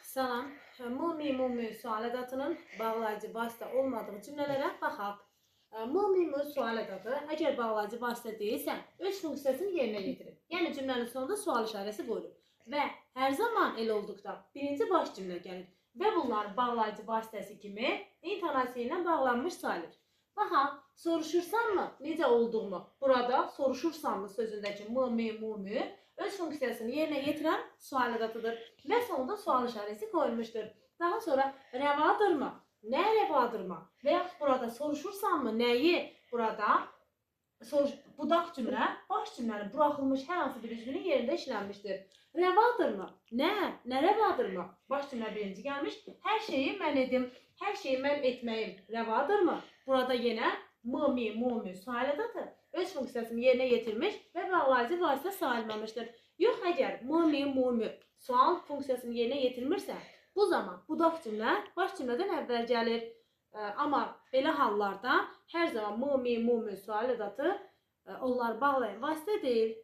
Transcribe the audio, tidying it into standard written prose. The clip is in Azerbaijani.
Salam. Mumi sual ədatının bağlayıcı vasitə olmadığı cümlələrə baxaq. Mumi sual ədatı əgər bağlayıcı vasitə deyilsə, öz funksiyasını yerinə yetirir. Yəni cümlənin sonunda sual işarəsi qoyulur. Və hər zaman elə olduqda birinci baş cümlə gəlir və bunlar bağlayıcı vasitəsi kimi intonasiya ilə bağlanmış sayılır. Baxaq, soruşursanmı necə olduğunu burada soruşursanmı sözündəki mumi öz funksiyasını yerinə yetirən sual ədatıdır və sonunda sual işarəsi qoyulmuşdur. Daha sonra rəvadırmı? Nə rəvadırmı? Və yaxud burada soruşursanmı nəyi? Burada budaq cümlə, baş cümlənin buraxılmış hər hansı bir üzvünün yerində işlənmişdir. Rəvadırmı? Nə? Nə rəvadırmı? Baş cümlə birinci gəlmiş. Hər şeyi mən edim, hər şeyi mən etməyim rəvadırmı? Burada yenə mumi sual ədatı öz funksiyasını yerinə yetirmiş və bağlayıcı vasitə sayılmamışdır. Yox, əgər mumi sual funksiyasını yerinə yetirmirsə, bu zaman budaq cümlə baş cümlədən əvvəl gəlir. Amma belə hallarda hər zaman mumi sual ədatı onlar bağlayan vasitə deyil.